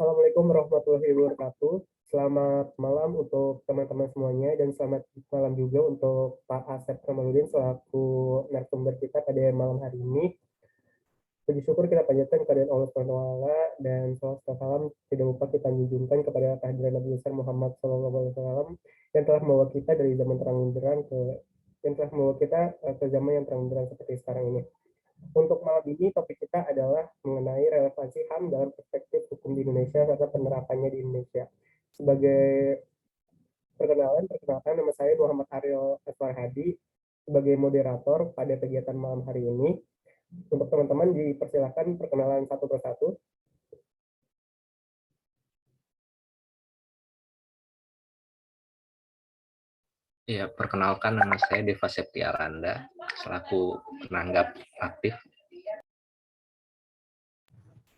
Assalamualaikum warahmatullahi wabarakatuh. Selamat malam untuk teman-teman semuanya dan selamat malam juga untuk Pak Asep Kamaludin selaku narasumber kita pada malam hari ini. Puji syukur kita panjatkan kepada Allah SWT dan salam tidak lupa kita junjungkan kepada kehadiran Nabi besar Muhammad SAW yang telah membawa kita dari zaman terang benderang ke zaman yang terang benderang seperti sekarang ini. Untuk malam ini topik kita adalah mengenai relevansi HAM dalam perspektif hukum di Indonesia serta penerapannya di Indonesia. Sebagai perkenalkan nama saya Muhammad Ariel Aswar Hadi sebagai moderator pada kegiatan malam hari ini. Untuk teman-teman dipersilakan perkenalan satu persatu. Ya, perkenalkan nama saya Deva Septiaranda selaku penanggap aktif.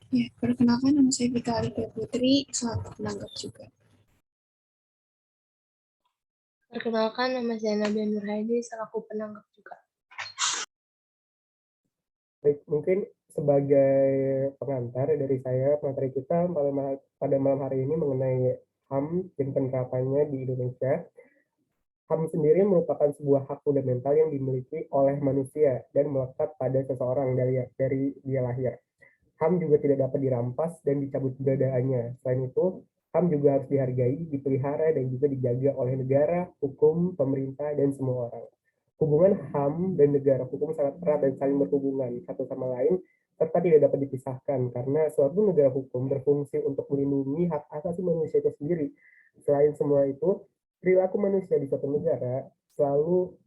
Ya, perkenalkan nama saya Vika Alifia Putri selaku penanggap juga. Perkenalkan nama saya Nadia Nurhaidi selaku penanggap juga. Baik, mungkin sebagai pengantar dari saya, materi kita pada malam hari ini mengenai HAM dan penerapannya di Indonesia. HAM sendiri merupakan sebuah hak fundamental yang dimiliki oleh manusia dan melekat pada seseorang dari dia lahir. HAM juga tidak dapat dirampas dan dicabut keberadaannya. Selain itu, HAM juga harus dihargai, dipelihara, dan juga dijaga oleh negara, hukum, pemerintah, dan semua orang. Hubungan HAM dan negara hukum sangat erat dan saling berhubungan satu sama lain, serta tidak dapat dipisahkan karena suatu negara hukum berfungsi untuk melindungi hak asasi manusia itu sendiri. Selain semua itu, perilaku manusia di suatu negara selalu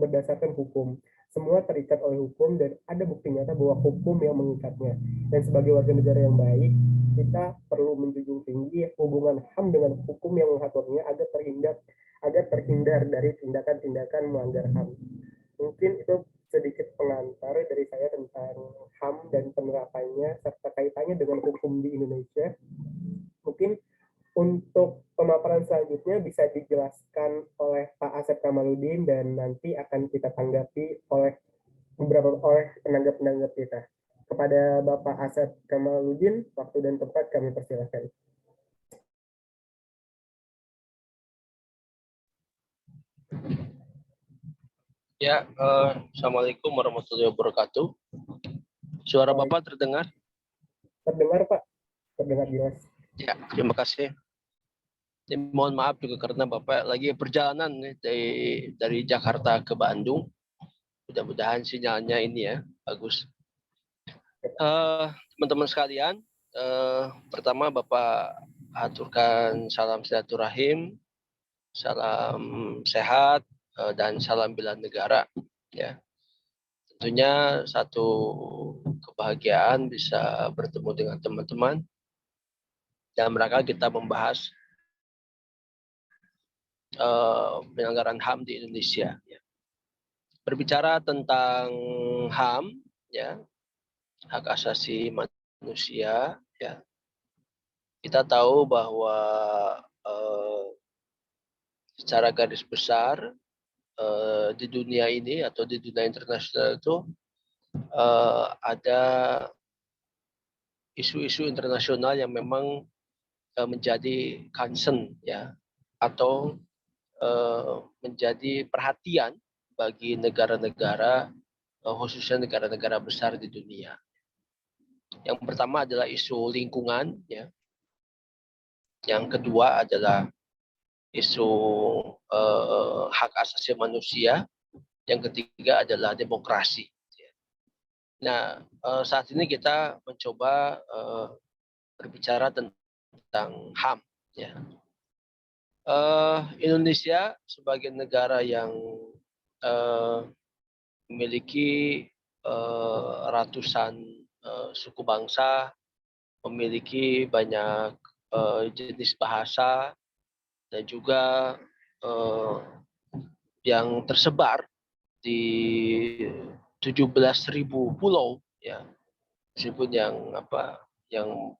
berdasarkan hukum. Semua terikat oleh hukum dan ada bukti nyata bahwa hukum yang mengikatnya. Dan sebagai warga negara yang baik, kita perlu menjunjung tinggi hubungan HAM dengan hukum yang mengaturnya agar terhindar dari tindakan-tindakan melanggar HAM. Mungkin itu sedikit pengantar dari saya tentang HAM dan penerapannya serta kaitannya dengan hukum di Indonesia. Mungkin untuk pemaparan selanjutnya bisa dijelaskan oleh Pak Asep Kamaludin dan nanti akan kita tanggapi oleh penanggap-penanggap kita. Kepada Bapak Asep Kamaludin, waktu dan tempat kami persilahkan. Ya, Assalamualaikum warahmatullahi wabarakatuh. Suara Bapak terdengar? Terdengar, Pak. Terdengar jelas. Ya, terima kasih. Mohon maaf juga karena Bapak lagi perjalanan dari Jakarta ke Bandung. Mudah-mudahan sinyalnya ini ya bagus. Teman-teman sekalian, pertama Bapak aturkan salam silaturahim, salam sehat, dan salam bela negara. Ya, tentunya satu kebahagiaan bisa bertemu dengan teman-teman dan mereka kita membahas penyelenggaraan HAM di Indonesia. Ya. Berbicara tentang HAM, ya, hak asasi manusia, ya, kita tahu bahwa secara garis besar di dunia ini atau di dunia internasional itu ada isu-isu internasional yang memang menjadi concern, ya, atau menjadi perhatian bagi negara-negara, khususnya negara-negara besar di dunia. Yang pertama adalah isu lingkungan, ya. Yang kedua adalah isu hak asasi manusia. Yang ketiga adalah demokrasi. Nah, saat ini kita mencoba berbicara tentang HAM, ya. Indonesia sebagai negara yang memiliki ratusan suku bangsa, memiliki banyak jenis bahasa, dan juga yang tersebar di 17.000 pulau, ya, meskipun yang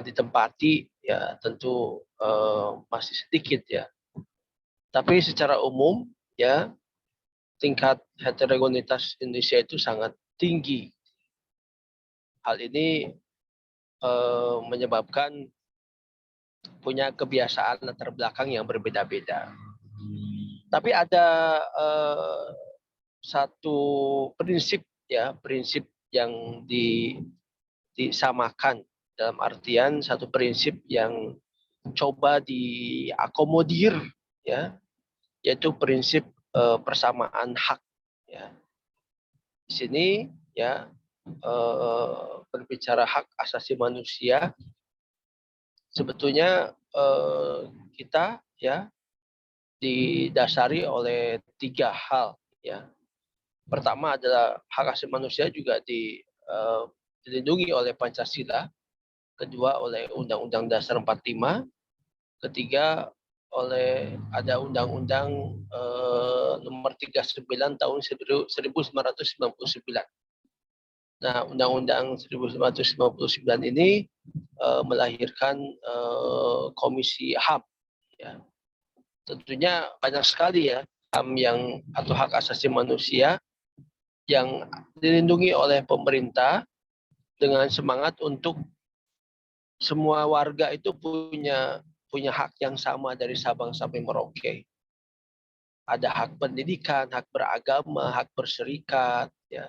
ditempati ya tentu masih sedikit, ya. Tapi secara umum, ya, tingkat heterogenitas Indonesia itu sangat tinggi. Hal ini menyebabkan punya kebiasaan latar belakang yang berbeda-beda. Tapi ada satu prinsip prinsip yang disamakan, dalam artian satu prinsip yang coba diakomodir, ya, yaitu prinsip persamaan hak. Ya. Di sini ya berbicara hak asasi manusia, sebetulnya kita ya didasari oleh 3 hal. Ya. Pertama adalah hak asasi manusia juga dilindungi oleh Pancasila, kedua oleh Undang-Undang Dasar 45, ketiga oleh ada Undang-Undang Nomor 39 tahun 1999. Nah, Undang-Undang 1999 ini melahirkan Komisi HAM. Ya. Tentunya banyak sekali ya HAM atau hak asasi manusia yang dilindungi oleh pemerintah dengan semangat untuk semua warga itu punya hak yang sama dari Sabang sampai Merauke. Ada hak pendidikan, hak beragama, hak berserikat, ya.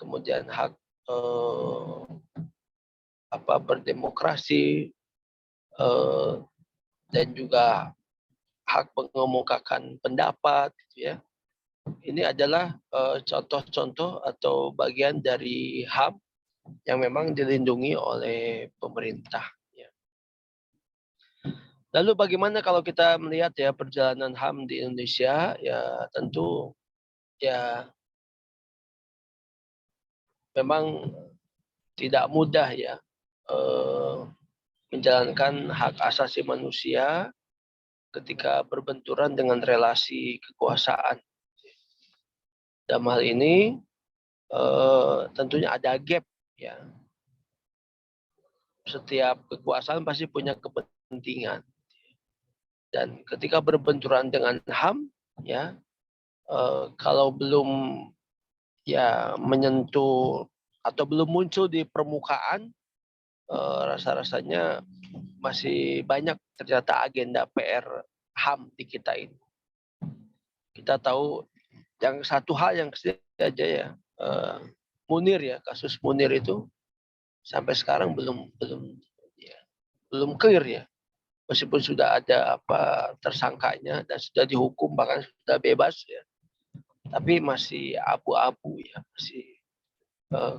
Kemudian hak berdemokrasi, dan juga hak mengemukakan pendapat, gitu ya. Ini adalah contoh-contoh atau bagian dari HAM yang memang dilindungi oleh pemerintah. Ya. Lalu bagaimana kalau kita melihat ya perjalanan HAM di Indonesia? Ya tentu ya memang tidak mudah ya menjalankan hak asasi manusia ketika berbenturan dengan relasi kekuasaan. Dalam hal ini tentunya ada gap ya. Setiap kekuasaan pasti punya kepentingan. Dan ketika berbenturan dengan HAM ya kalau belum ya menyentuh atau belum muncul di permukaan, rasa-rasanya masih banyak ternyata agenda PR HAM di kita ini. Kita tahu yang satu hal yang aja ya, Munir ya, kasus Munir itu sampai sekarang belum clear ya. Meskipun sudah ada tersangkanya dan sudah dihukum bahkan sudah bebas ya, tapi masih abu-abu ya, masih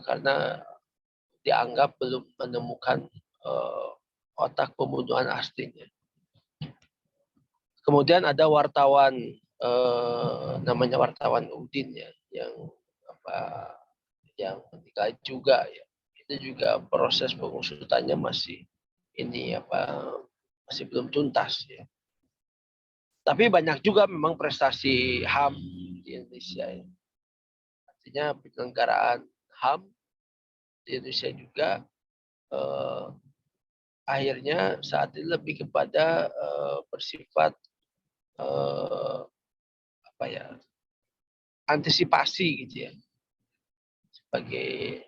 karena dianggap belum menemukan otak pembunuhan aslinya. Kemudian ada wartawan namanya wartawan Udin ya, yang meninggal juga ya. Itu juga proses pengusutannya masih masih belum tuntas ya. Tapi banyak juga memang prestasi HAM di Indonesia ya. Artinya penyelenggaraan HAM di Indonesia juga akhirnya saat ini lebih kepada bersifat antisipasi gitu ya, sebagai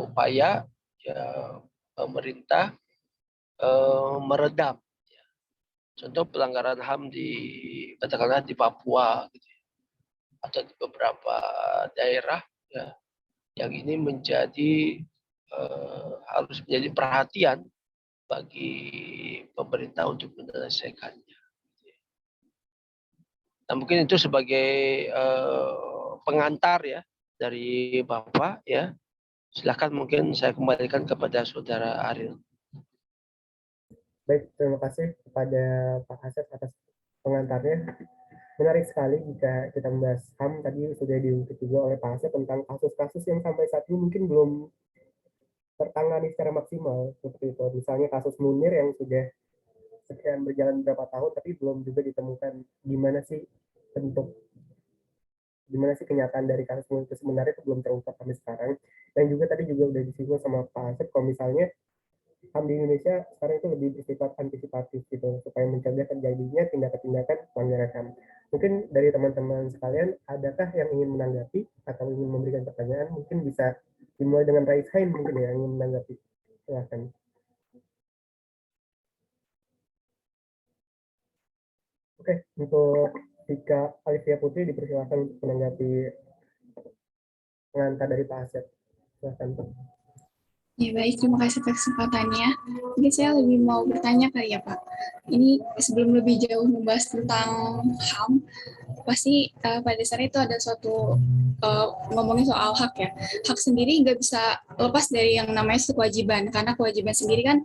upaya ya pemerintah meredam ya. Contoh pelanggaran HAM katakanlah di Papua gitu ya, atau di beberapa daerah ya, yang ini harus menjadi perhatian bagi pemerintah untuk menyelesaikannya. Nah, mungkin itu sebagai pengantar ya dari Bapak ya. Silakan mungkin saya kembalikan kepada Saudara Ariel. Baik, terima kasih kepada Pak Asep atas pengantarnya. Menarik sekali jika kita membahas HAM, tadi sudah diungkit juga oleh Pak Asep tentang kasus-kasus yang sampai saat ini mungkin belum tertangani secara maksimal, seperti itu. Misalnya kasus Munir yang sudah sekian berjalan beberapa tahun, tapi belum juga ditemukan gimana sih kenyataan dari kasus Munir itu sebenarnya, itu belum terungkap sampai sekarang. Dan juga tadi juga udah disinggung sama Pak Asep, kalau misalnya HAM di Indonesia sekarang itu lebih bersifat antisipatif gitu, supaya mencegah terjadinya tindakan-tindakan pelanggaran HAM. Mungkin dari teman-teman sekalian, adakah yang ingin menanggapi atau ingin memberikan pertanyaan? Mungkin bisa dimulai dengan raise hand mungkin ya, ingin menanggapi. Silakan. Oke, untuk Tika Alivia Putri dipersilakan untuk menanggapi pengantar dari Pak Asep. Silakan. Ya baik, terima kasih atas kesempatannya. Mungkin saya lebih mau bertanya kali ya Pak. Ini sebelum lebih jauh membahas tentang HAM, pasti pada dasarnya itu ada suatu ngomongin soal hak ya. Hak sendiri nggak bisa lepas dari yang namanya kewajiban, karena kewajiban sendiri kan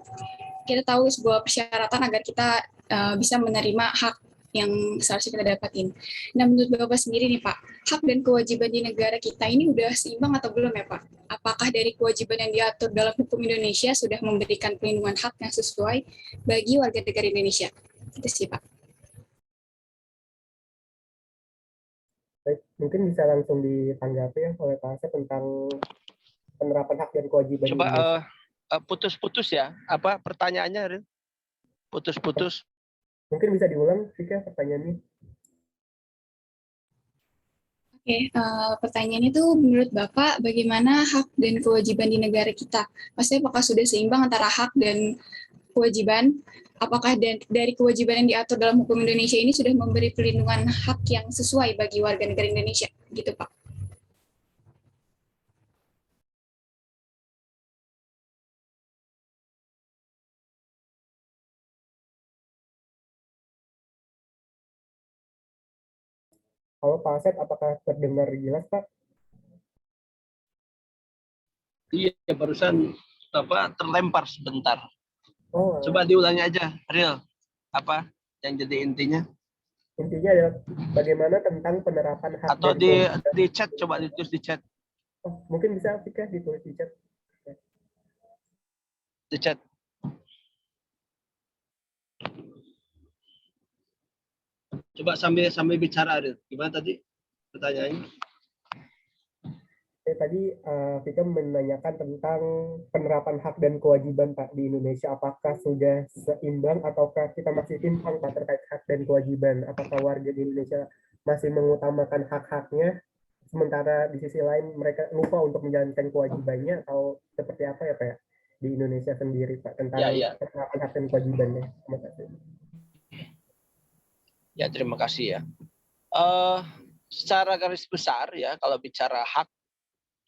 kita tahu sebuah persyaratan agar kita bisa menerima hak yang seharusnya kita dapatin. Nah, menurut Bapak sendiri nih Pak, hak dan kewajiban di negara kita ini udah seimbang atau belum ya Pak? Apakah dari kewajiban yang diatur dalam hukum Indonesia sudah memberikan perlindungan hak yang sesuai bagi warga negara Indonesia? Itu sih Pak. Baik, mungkin bisa langsung ditanggapi ya oleh Pak Asep tentang penerapan hak dan kewajiban di Coba Indonesia. putus-putus ya. Apa pertanyaannya, Rin? Putus-putus. Mungkin bisa diulang, Tika, pertanyaannya. Oke, pertanyaan itu menurut Bapak bagaimana hak dan kewajiban di negara kita? Maksudnya apakah sudah seimbang antara hak dan kewajiban? Apakah dari kewajiban yang diatur dalam hukum Indonesia ini sudah memberi perlindungan hak yang sesuai bagi warga negara Indonesia? Gitu Pak. Kalau Pak Asep, apakah terdengar jelas, Pak? Iya, barusan terlempar sebentar. Oh, Coba diulangi aja, Real. Apa yang jadi intinya? intinya adalah bagaimana tentang penerapan hak Atau dan kewajiban. di chat, coba ditulis di chat. Oh, mungkin bisa, Tika, ditulis di chat. Di chat. Coba sambil bicara, Real. Gimana tadi pertanyaannya? Tadi Vika menanyakan tentang penerapan hak dan kewajiban Pak di Indonesia. Apakah sudah seimbang ataukah kita masih timpang Pak terkait hak dan kewajiban? Apakah warga di Indonesia masih mengutamakan hak-haknya, sementara di sisi lain mereka lupa untuk menjalankan kewajibannya, atau seperti apa ya Pak ya, di Indonesia sendiri Pak Ya, tentang ya. penerapan hak dan kewajibannya? Terima kasih. Ya, terima kasih ya. Secara garis besar ya, kalau bicara hak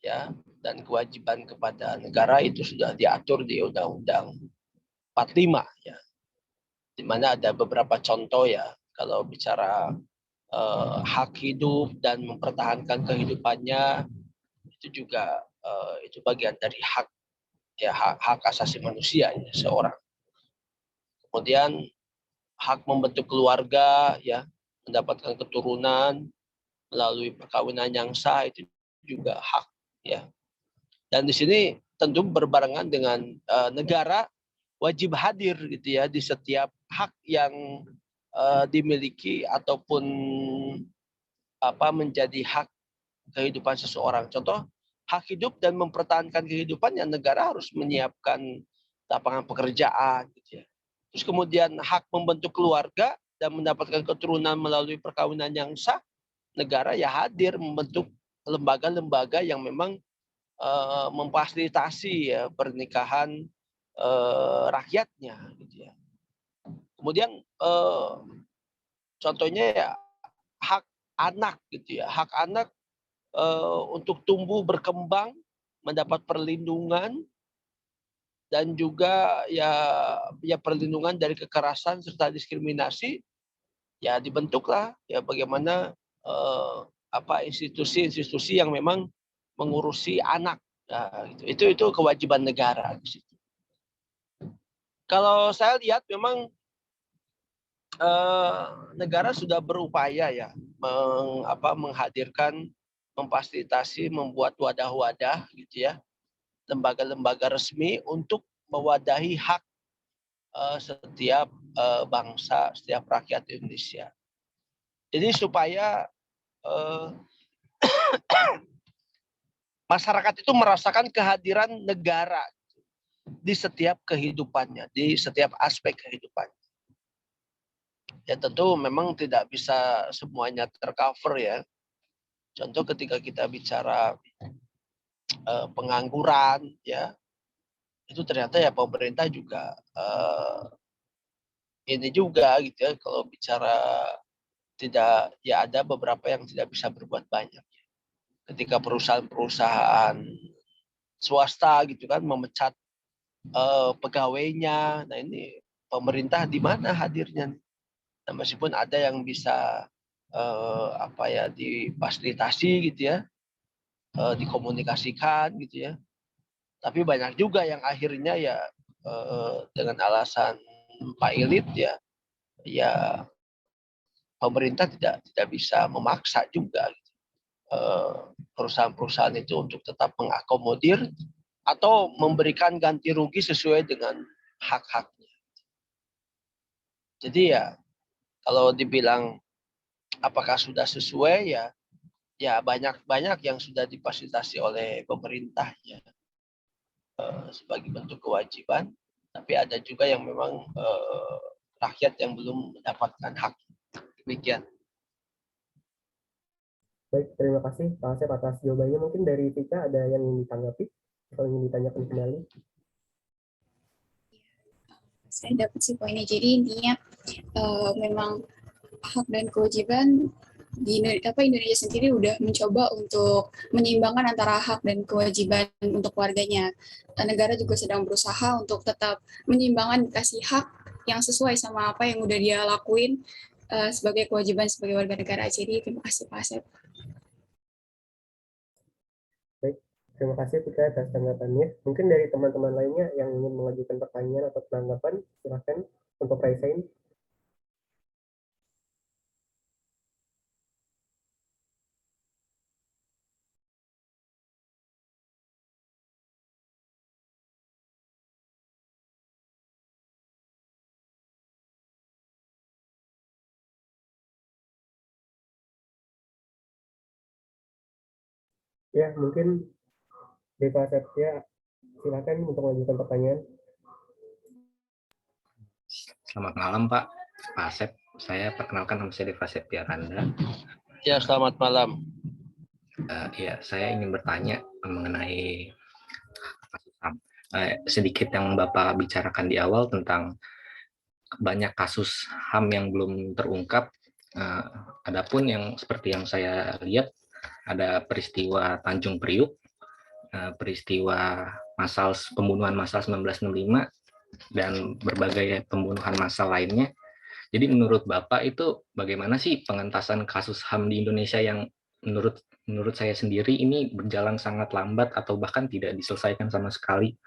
ya dan kewajiban kepada negara itu sudah diatur di Undang-Undang 45 ya, di mana ada beberapa contoh ya kalau bicara hak hidup dan mempertahankan kehidupannya, itu juga itu bagian dari hak ya, hak asasi manusia ya, seorang. Kemudian hak membentuk keluarga ya, mendapatkan keturunan melalui perkawinan yang sah, itu juga hak ya. Dan di sini tentu berbarengan dengan negara wajib hadir gitu ya di setiap hak yang dimiliki ataupun menjadi hak kehidupan seseorang. Contoh, hak hidup dan mempertahankan kehidupan, yang negara harus menyiapkan lapangan pekerjaan gitu ya. Terus kemudian hak membentuk keluarga dan mendapatkan keturunan melalui perkawinan yang sah, negara ya hadir membentuk lembaga-lembaga yang memang memfasilitasi ya pernikahan rakyatnya gitu ya. Kemudian contohnya ya hak anak gitu ya. Hak anak untuk tumbuh berkembang, mendapat perlindungan, dan juga ya perlindungan dari kekerasan serta diskriminasi, ya dibentuklah ya bagaimana institusi-institusi yang memang mengurusi anak. Nah, itu kewajiban negara di situ. Kalau saya lihat memang negara sudah berupaya ya menghadirkan, memfasilitasi, membuat wadah-wadah gitu ya, lembaga-lembaga resmi untuk mewadahi hak setiap bangsa, setiap rakyat Indonesia. Jadi supaya masyarakat itu merasakan kehadiran negara di setiap kehidupannya, di setiap aspek kehidupannya. Ya tentu memang tidak bisa semuanya tercover ya. Contoh ketika kita bicara pengangguran ya, itu ternyata ya pemerintah juga ini juga gitu ya, kalau bicara tidak, ya ada beberapa yang tidak bisa berbuat banyak. Ketika perusahaan-perusahaan swasta gitu kan memecat pegawainya, nah ini pemerintah di mana hadirnya? Nah, meskipun ada yang bisa difasilitasi gitu ya, dikomunikasikan gitu ya, tapi banyak juga yang akhirnya ya dengan alasan Pak Elit ya, ya pemerintah tidak bisa memaksa juga perusahaan-perusahaan itu untuk tetap mengakomodir atau memberikan ganti rugi sesuai dengan hak-haknya. Jadi ya kalau dibilang apakah sudah sesuai ya banyak yang sudah difasilitasi oleh pemerintah ya sebagai bentuk kewajiban, tapi ada juga yang memang rakyat yang belum mendapatkan hak. Demikian. Baik, terima kasih Pak Asep atas jawabannya. Mungkin dari Tika ada yang ingin ditanggapi atau ingin ditanyakan kembali? Saya dapat sih poinnya. Jadi intinya memang hak dan kewajiban di Indonesia sendiri udah mencoba untuk menyeimbangkan antara hak dan kewajiban untuk warganya. Negara juga sedang berusaha untuk tetap menyeimbangkan, kasih hak yang sesuai sama apa yang udah dia lakuin sebagai kewajiban sebagai warga negara. Jadi terima kasih Pak Asep. Baik, terima kasih Tika atas tanggapannya. Mungkin dari teman-teman lainnya yang ingin mengajukan pertanyaan atau tanggapan, silakan untuk Raisain. Ya, mungkin Deva Septia, silakan untuk mengajukan pertanyaan. Selamat malam Pak Asep. Saya perkenalkan, nama saya Deva Septiaranda. Ya, selamat malam. Ya, saya ingin bertanya mengenai kasus HAM. Sedikit yang Bapak bicarakan di awal tentang banyak kasus HAM yang belum terungkap. Adapun yang seperti yang saya lihat, ada peristiwa Tanjung Priuk, peristiwa pembunuhan massal 1965, dan berbagai pembunuhan massal lainnya. Jadi menurut Bapak itu bagaimana sih pengentasan kasus HAM di Indonesia yang menurut saya sendiri ini berjalan sangat lambat atau bahkan tidak diselesaikan sama sekali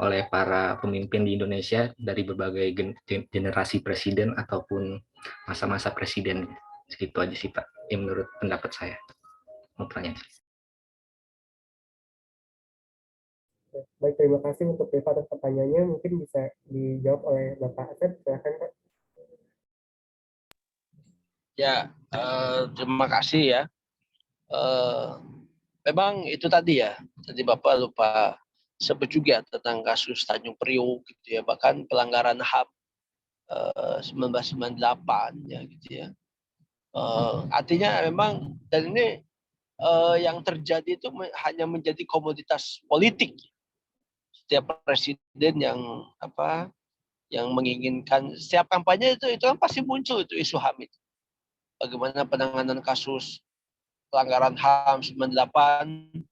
oleh para pemimpin di Indonesia dari berbagai generasi presiden ataupun masa-masa presiden. Segitu aja sih Pak, yang menurut pendapat saya. Mau tanya. Baik, terima kasih untuk Deva atas pertanyaannya. Mungkin bisa dijawab oleh Bapak Asep, silakan Pak. Ya, terima kasih ya. Memang itu tadi ya, tadi Bapak lupa sebut juga tentang kasus Tanjung Priok gitu ya, bahkan pelanggaran HAM 1998 ya gitu ya. Artinya memang, dan ini yang terjadi itu hanya menjadi komoditas politik. Setiap presiden yang menginginkan setiap kampanye itu kan pasti muncul itu isu HAM itu. Bagaimana penanganan kasus pelanggaran HAM 98,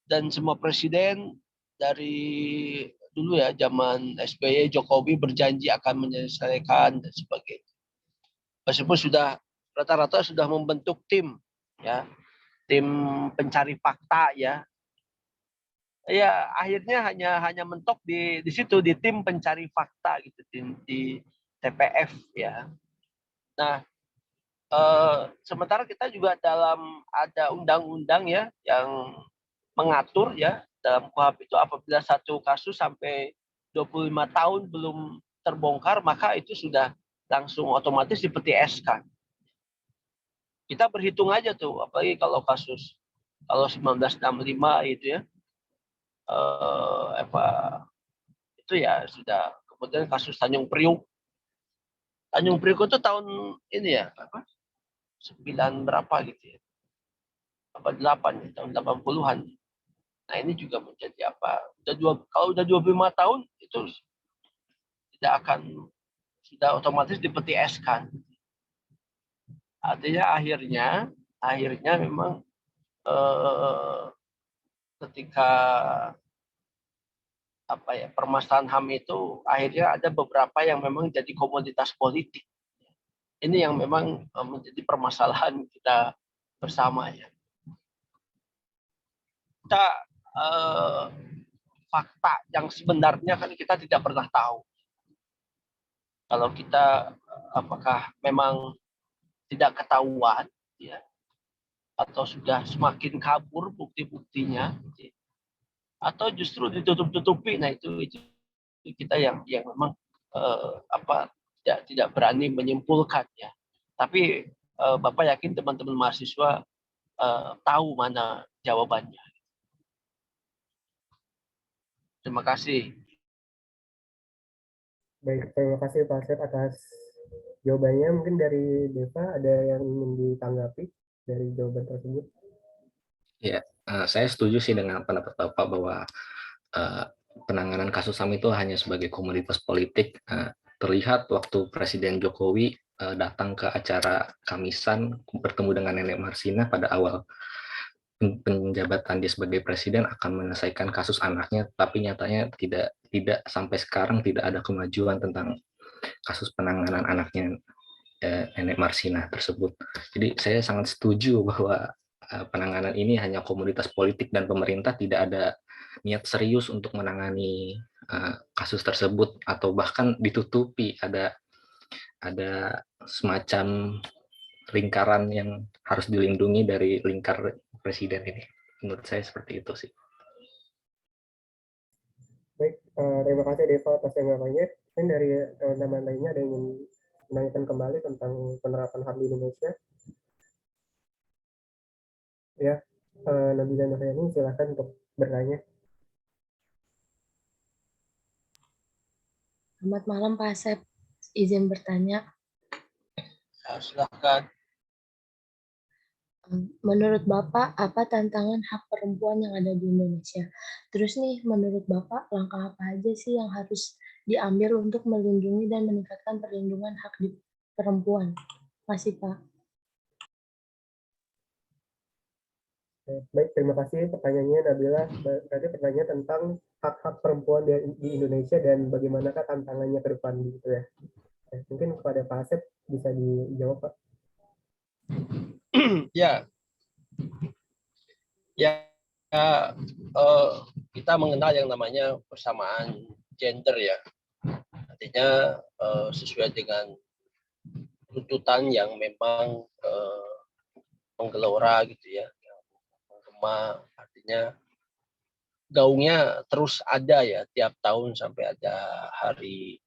dan semua presiden dari dulu ya, zaman SBY, Jokowi berjanji akan menyelesaikan dan sebagainya. Meskipun rata-rata sudah membentuk tim ya, tim pencari fakta ya. Ya akhirnya hanya mentok di situ, di tim pencari fakta gitu, di TPF ya. Nah, sementara kita juga ada undang-undang ya yang mengatur ya dalam KUHP itu, apabila satu kasus sampai 25 tahun belum terbongkar, maka itu sudah langsung otomatis dipeti SK. Kita berhitung aja tuh, apalagi kalau 1965 itu ya, itu ya sudah. Kemudian kasus Tanjung Priuk itu tahun ini ya, 9 berapa gitu ya, 8 ya, tahun 80-an. Nah ini juga menjadi apa? Kalau udah 25 tahun itu tidak akan, sudah otomatis dipeti eskan. Artinya akhirnya memang ketika permasalahan HAM itu akhirnya ada beberapa yang memang jadi komoditas politik. Ini yang memang menjadi permasalahan kita bersama ya. Kita fakta yang sebenarnya kan kita tidak pernah tahu. Kalau kita apakah memang tidak ketahuan ya, atau sudah semakin kabur bukti-buktinya, atau justru ditutup-tutupi. Nah itu kita yang memang tidak berani menyimpulkan ya. Tapi Bapak yakin teman-teman mahasiswa tahu mana jawabannya. Terima kasih. Baik, terima kasih Pak Asep atas jawabannya. Mungkin dari Deva ada yang ingin ditanggapi dari jawaban tersebut? Ya, saya setuju sih dengan pendapat Bapak bahwa penanganan kasus HAM itu hanya sebagai komoditas politik. Terlihat waktu Presiden Jokowi datang ke acara Kamisan bertemu dengan Nenek Marsina pada awal penjabatan dia sebagai presiden akan menyelesaikan kasus anaknya, tapi nyatanya tidak sampai sekarang tidak ada kemajuan tentang kasus penanganan anaknya Nenek Marsina tersebut. Jadi saya sangat setuju bahwa penanganan ini hanya komoditas politik dan pemerintah tidak ada niat serius untuk menangani kasus tersebut, atau bahkan ditutupi ada semacam lingkaran yang harus dilindungi dari lingkar presiden ini. Menurut saya seperti itu sih. Baik, terima kasih Deva atas tanggapannya. Mungkin dari teman-teman lainnya ada yang ingin menanyakan kembali tentang penerapan HAM di Indonesia? Ya, Nabila Nurhayani silakan untuk bertanya. Selamat malam Pak Asep, izin bertanya. Silakan. Menurut Bapak, apa tantangan hak perempuan yang ada di Indonesia? Terus nih, menurut Bapak, langkah apa aja sih yang harus diambil untuk melindungi dan meningkatkan perlindungan hak di perempuan? Masih Pak. Baik, terima kasih pertanyaannya Nabila. Berarti pertanyaan tentang hak-hak perempuan di Indonesia dan bagaimanakah tantangannya ke depan gitu ya. Mungkin kepada Pak Asep bisa dijawab Pak. Ya, kita mengenal yang namanya persamaan gender ya. Artinya sesuai dengan tuntutan yang memang menggelora gitu ya, menggema, artinya gaungnya terus ada ya tiap tahun sampai ada hari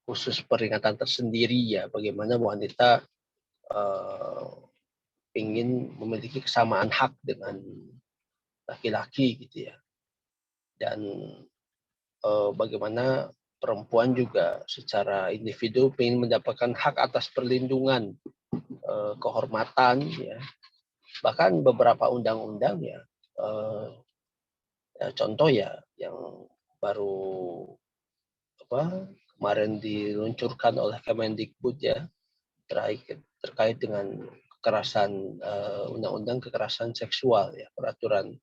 khusus peringatan tersendiri ya, bagaimana wanita ingin memiliki kesamaan hak dengan laki-laki gitu ya, dan bagaimana perempuan juga secara individu ingin mendapatkan hak atas perlindungan, kehormatan ya, bahkan beberapa undang-undang ya, contoh ya yang baru kemarin diluncurkan oleh Kemendikbud ya, terkait dengan kekerasan, undang-undang kekerasan seksual ya, peraturan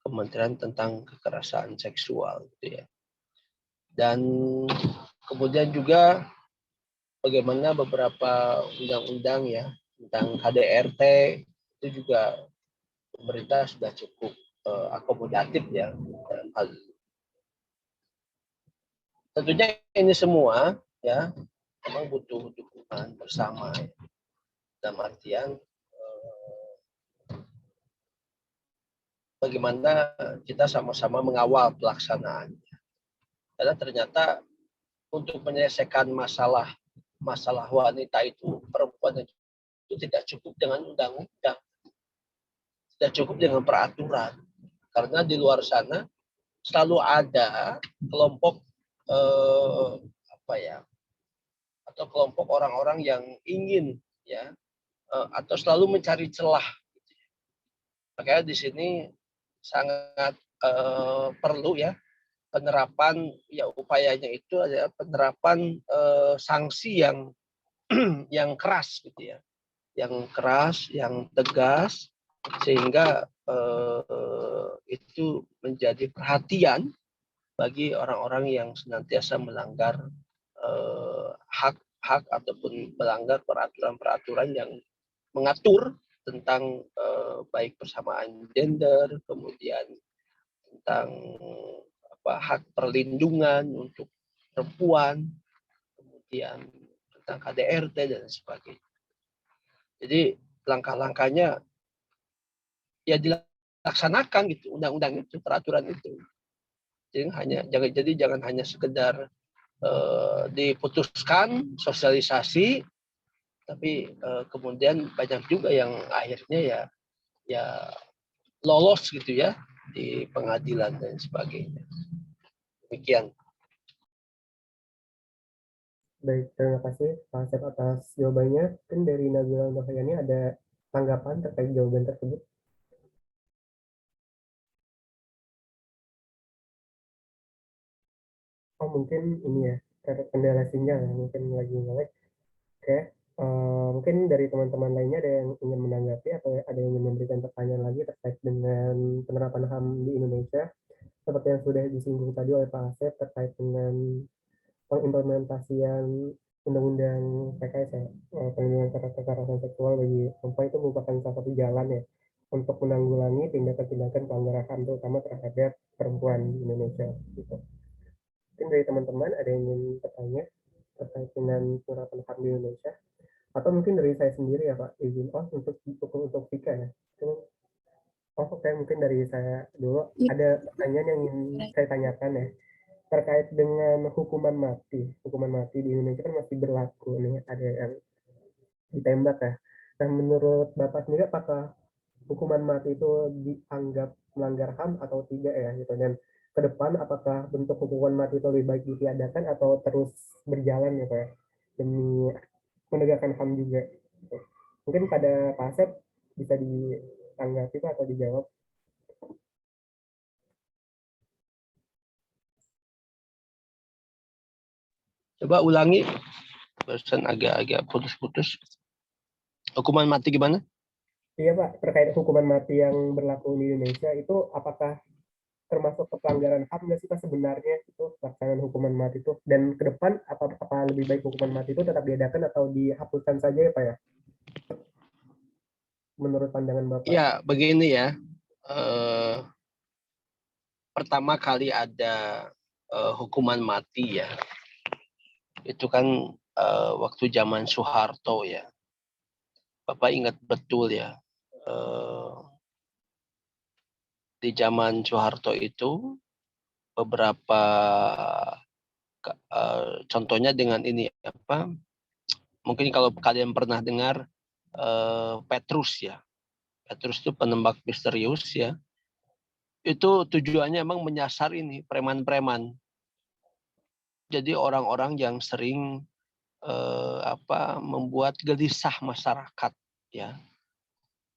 Kementerian tentang kekerasan seksual gitu ya. Dan kemudian juga bagaimana beberapa undang-undang ya tentang KDRT itu juga pemerintah sudah cukup akomodatif ya dalam hal ini. Tentunya ini semua ya memang butuh dukungan bersama ya. Dalam artian bagaimana kita sama-sama mengawal pelaksanaannya. Karena ternyata untuk menyelesaikan masalah wanita itu, perempuan itu tidak cukup dengan undang-undang, tidak cukup dengan peraturan. Karena di luar sana selalu ada kelompok atau kelompok orang-orang yang ingin ya atau selalu mencari celah. Makanya di sini sangat perlu ya penerapan, ya upayanya itu adalah penerapan sanksi yang yang keras gitu ya, yang keras, yang tegas, sehingga itu menjadi perhatian bagi orang-orang yang senantiasa melanggar hak-hak ataupun melanggar peraturan-peraturan yang mengatur tentang baik persamaan gender, kemudian tentang hak perlindungan untuk perempuan, kemudian tentang KDRT dan sebagainya. Jadi langkah-langkahnya ya dilaksanakan gitu, undang-undang itu, peraturan itu. Jadi jangan hanya sekedar diputuskan sosialisasi, tapi kemudian banyak juga yang akhirnya ya lolos gitu ya di pengadilan dan sebagainya. Demikian. Baik, terima kasih Pak Asep atas jawabannya. Mungkin dari Nabila Nurhayani ada tanggapan terkait jawaban tersebut? Oh mungkin ini ya, kendala sinyal ya, mungkin lagi nge-lag. Oke, mungkin dari teman-teman lainnya ada yang ingin menanggapi atau ada yang ingin memberikan pertanyaan lagi terkait dengan penerapan HAM di Indonesia. Seperti yang sudah disinggung tadi oleh Pak Asep terkait dengan pengimplementasian undang-undang PKS ya, perlindungan terhadap kekerasan seksual bagi perempuan itu merupakan salah satu jalan ya untuk menanggulangi tindakan-tindakan pelanggaran HAM terutama terhadap perempuan di Indonesia. Gitu. Mungkin dari teman-teman ada yang ingin bertanya terkait dengan penerapan HAM di Indonesia, atau mungkin dari saya sendiri ya Pak, izin untuk Vika ya. Oke, mungkin dari saya dulu Ya, ada pertanyaan yang ingin saya tanyakan ya terkait dengan hukuman mati. Hukuman mati di Indonesia kan masih berlaku nih, ada yang ditembak ya. Nah, menurut Bapak sendiri apakah hukuman mati itu dianggap melanggar HAM atau tidak ya gitu, dan ke depan apakah bentuk hukuman mati itu lebih baik ditiadakan atau terus berjalan gitu ya demi menegakkan HAM juga gitu. Mungkin pada Pak Asep bisa ditanggapi Pak atau dijawab. Coba ulangi, barusan agak-agak putus-putus. Hukuman mati gimana? Iya Pak, terkait hukuman mati yang berlaku di Indonesia itu apakah termasuk pelanggaran HAM nggak sih Pak sebenarnya itu pelaksanaan hukuman mati itu, dan ke depan apa lebih baik hukuman mati itu tetap diadakan atau dihapuskan saja ya Pak ya, menurut pandangan Bapak? Ya, begini ya. Pertama kali ada hukuman mati ya, itu kan waktu zaman Soeharto ya. Bapak ingat betul ya, di zaman Soeharto itu beberapa contohnya dengan ini apa? Mungkin kalau kalian pernah dengar Petrus ya. Petrus itu penembak misterius ya. Itu tujuannya emang menyasar ini preman-preman. Jadi orang-orang yang sering membuat gelisah masyarakat ya.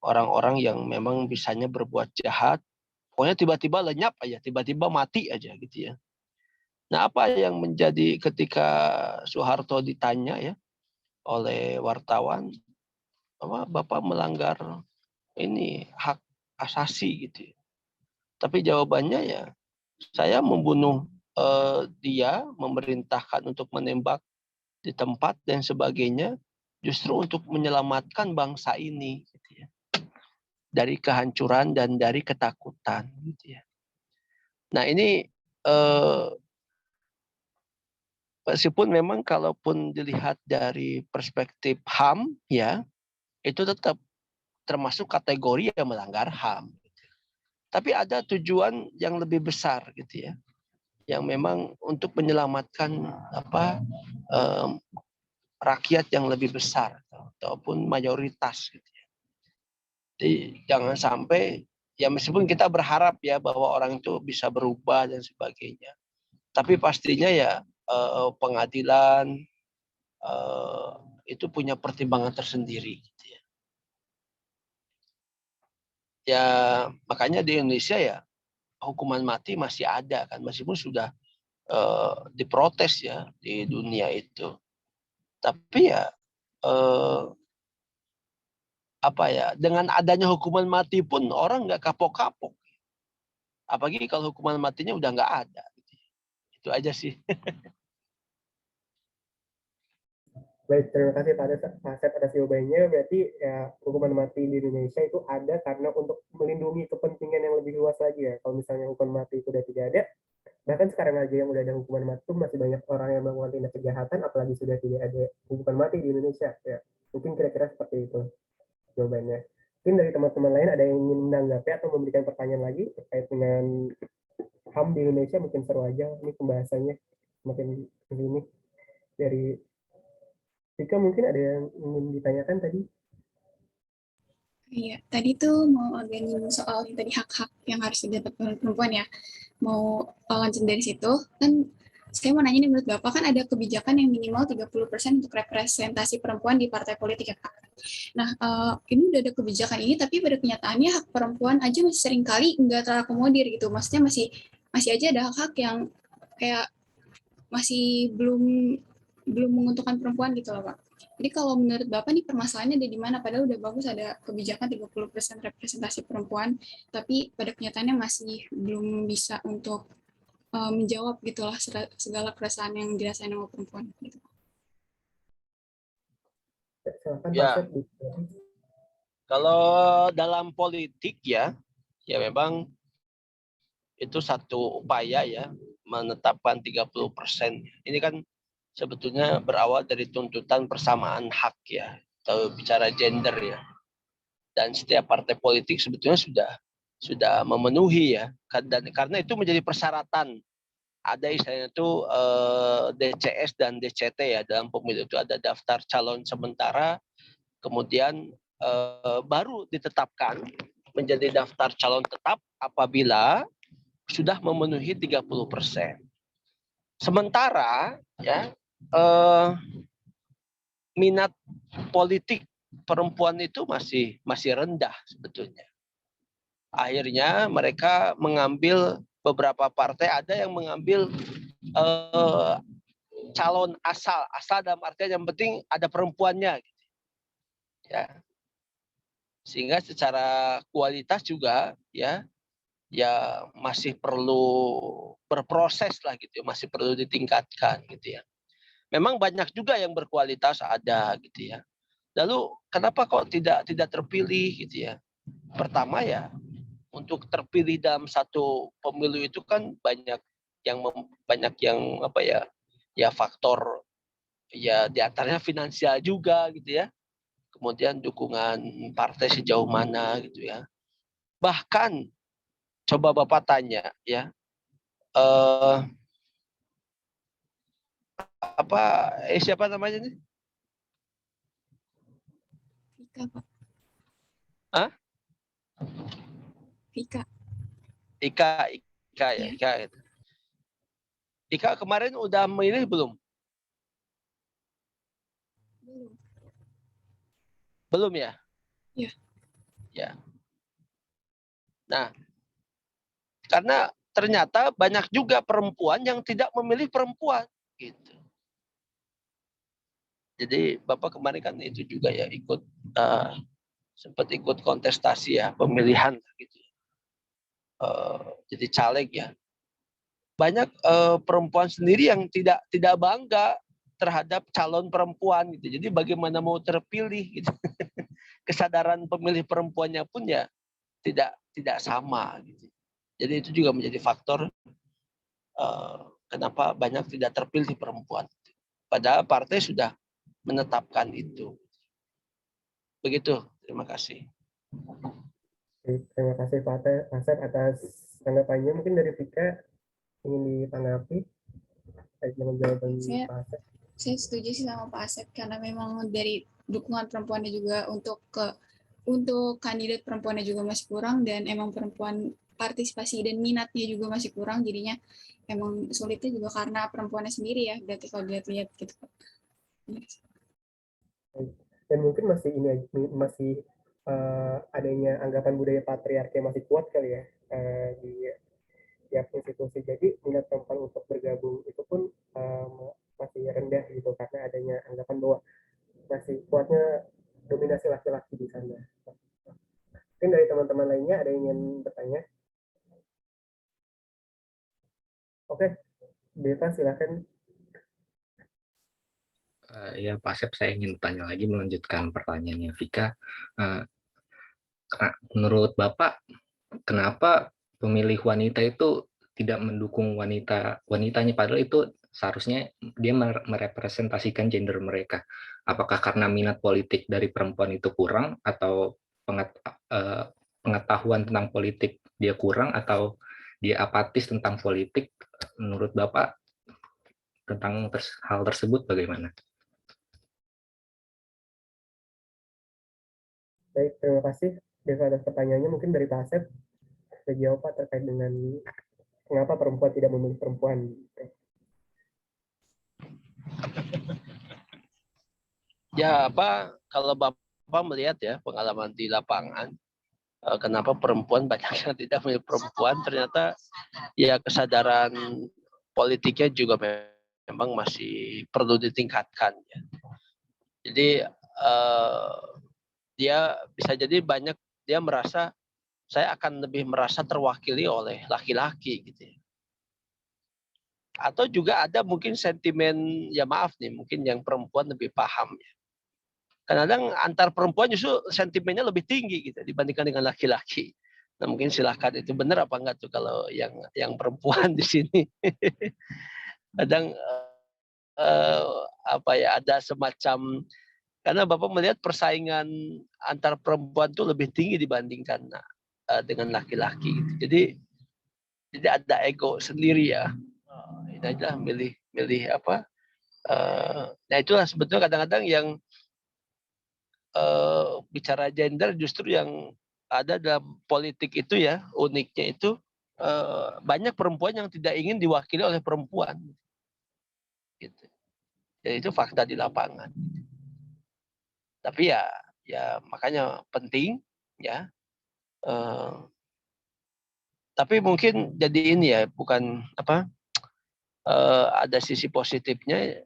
Orang-orang yang memang bisanya berbuat jahat, pokoknya tiba-tiba lenyap aja, tiba-tiba mati aja gitu ya. Nah, apa yang menjadi ketika Soeharto ditanya ya oleh wartawan, apa Bapak melanggar ini hak asasi gitu ya. Tapi jawabannya ya, saya membunuh dia, memerintahkan untuk menembak di tempat dan sebagainya, justru untuk menyelamatkan bangsa ini gitu ya, dari kehancuran dan dari ketakutan gitu ya. Nah ini meskipun memang kalaupun dilihat dari perspektif HAM ya, itu tetap termasuk kategori yang melanggar HAM. Tapi ada tujuan yang lebih besar gitu ya, yang memang untuk menyelamatkan rakyat yang lebih besar ataupun mayoritas gitu ya. Jadi jangan sampai ya, meskipun kita berharap ya bahwa orang itu bisa berubah dan sebagainya, tapi pastinya ya pengadilan itu punya pertimbangan tersendiri gitu ya. Ya makanya di Indonesia ya hukuman mati masih ada kan, meskipun sudah diprotes ya di dunia itu. Tapi ya apa ya, dengan adanya hukuman mati pun orang nggak kapok-kapok. Apalagi kalau hukuman matinya udah nggak ada. Itu aja sih. Baik, terima kasih Pak Asep atas jawabannya. Berarti ya hukuman mati di Indonesia itu ada karena untuk melindungi kepentingan yang lebih luas lagi ya. Kalau misalnya hukuman mati itu udah tidak ada, bahkan sekarang aja yang udah ada hukuman mati itu masih banyak orang yang melakukan tindak kejahatan, apalagi sudah tidak ada hukuman mati di Indonesia. Ya, mungkin kira-kira seperti itu jawabannya. Mungkin dari teman-teman lain ada yang ingin menanggapi atau memberikan pertanyaan lagi terkait dengan HAM di Indonesia, mungkin seru aja ini pembahasannya makin ini. Dari Vika mungkin ada yang ingin ditanyakan tadi. Iya, tadi tuh mau agak nyinggung soal yang tadi hak-hak yang harus didapat oleh perempuan ya. Mau lanjut dari situ, kan saya mau nanya nih, menurut Bapak kan ada kebijakan yang minimal 30% untuk representasi perempuan di partai politik ya Pak. Nah, ini udah ada kebijakan ini, tapi pada kenyataannya hak perempuan aja masih sering kali nggak terakomodir gitu. Maksudnya masih aja ada hak-hak yang kayak masih belum belum menguntungkan perempuan gitu loh Pak. Jadi kalau menurut Bapak nih permasalahannya ada di mana? Padahal udah bagus ada kebijakan 30% representasi perempuan, tapi pada kenyataannya masih belum bisa untuk menjawab gitulah segala keresahan yang dirasain sama perempuan. Gitu. Silakan Pak Ya, Asep. kalau dalam politik ya memang itu satu upaya ya menetapkan 30%. Ini kan sebetulnya berawal dari tuntutan persamaan hak ya, atau bicara gender ya. Dan setiap partai politik sebetulnya sudah memenuhi ya, dan karena itu menjadi persyaratan. Ada istilahnya itu DCS dan DCT ya, dalam pemilu itu ada daftar calon sementara, kemudian baru ditetapkan menjadi daftar calon tetap apabila sudah memenuhi 30%. Sementara ya minat politik perempuan itu masih rendah sebetulnya. Akhirnya mereka mengambil beberapa partai, ada yang mengambil calon asal dalam artian yang penting ada perempuannya, ya. Sehingga secara kualitas juga ya masih perlu berproses lah gitu, masih perlu ditingkatkan gitu ya. Memang banyak juga yang berkualitas ada gitu ya. Lalu kenapa kok tidak terpilih gitu ya? Pertama ya, untuk terpilih dalam satu pemilu itu kan banyak yang apa ya faktor ya, diantaranya finansial juga gitu ya. Kemudian dukungan partai sejauh mana gitu ya. Bahkan coba Bapak tanya ya, siapa namanya nih? Vika, Pak. Hah? Vika. Ika ya, Ya. Ika gitu. Ika kemarin udah milih belum? Belum. Belum ya? Ya. Ya. Nah, karena ternyata banyak juga perempuan yang tidak memilih perempuan gitu. Jadi Bapak kemarin kan itu juga ya sempat ikut kontestasi ya, pemilihan gitu. Jadi caleg ya. Banyak perempuan sendiri yang tidak bangga terhadap calon perempuan gitu. Jadi bagaimana mau terpilih gitu. Kesadaran pemilih perempuannya pun ya tidak sama gitu. Jadi itu juga menjadi faktor kenapa banyak tidak terpilih perempuan. Padahal partai sudah menetapkan itu. Begitu. Terima kasih. Terima kasih Pak Asep atas tanggapannya. Mungkin dari Vika ingin ditanggapi terkait dengan jawaban Pak Asep. Saya setuju sih sama Pak Asep karena memang dari dukungan perempuannya juga untuk kandidat perempuannya juga masih kurang, dan emang perempuan partisipasi dan minatnya juga masih kurang, jadinya emang sulitnya juga karena perempuannya sendiri ya, berarti kalau dilihat-lihat gitu. Dan mungkin masih adanya anggapan budaya patriarki yang masih kuat kali ya di Oke, Deta silakan. Ya, Pak Asep, saya ingin tanya lagi melanjutkan pertanyaannya Vika. Menurut Bapak, kenapa pemilih wanita itu tidak mendukung wanitanya, padahal itu seharusnya dia merepresentasikan gender mereka? Apakah karena minat politik dari perempuan itu kurang, atau pengetahuan tentang politik dia kurang, atau dia apatis tentang politik? Menurut Bapak tentang hal tersebut bagaimana? Baik, terima kasih Deva atas pertanyaannya. Mungkin dari Pak Asep bisa jawab Pak terkait dengan mengapa perempuan tidak memilih perempuan. Ya apa kalau Bapak melihat ya pengalaman di lapangan, kenapa perempuan banyak yang tidak memilih perempuan, ternyata ya kesadaran politiknya juga memang masih perlu ditingkatkan ya. Jadi dia bisa jadi banyak dia merasa saya akan lebih merasa terwakili oleh laki-laki gitu ya. Atau juga ada mungkin sentimen, ya maaf nih, mungkin yang perempuan lebih paham ya. Kadang-kadang antar perempuan justru sentimennya lebih tinggi gitu dibandingkan dengan laki-laki. Nah, mungkin silahkan itu benar apa enggak tuh kalau yang perempuan di sini. Kadang apa ya ada semacam karena Bapak melihat persaingan antar perempuan tuh lebih tinggi dibandingkan dengan laki-laki gitu. Jadi ada ego sendiri ya. Ini aja milih apa? Nah itulah sebetulnya kadang-kadang yang bicara gender justru yang ada dalam politik itu ya uniknya itu banyak perempuan yang tidak ingin diwakili oleh perempuan. Gitu. Jadi itu fakta di lapangan. Tapi ya makanya penting ya. Tapi mungkin jadi ini ya bukan apa ada sisi positifnya.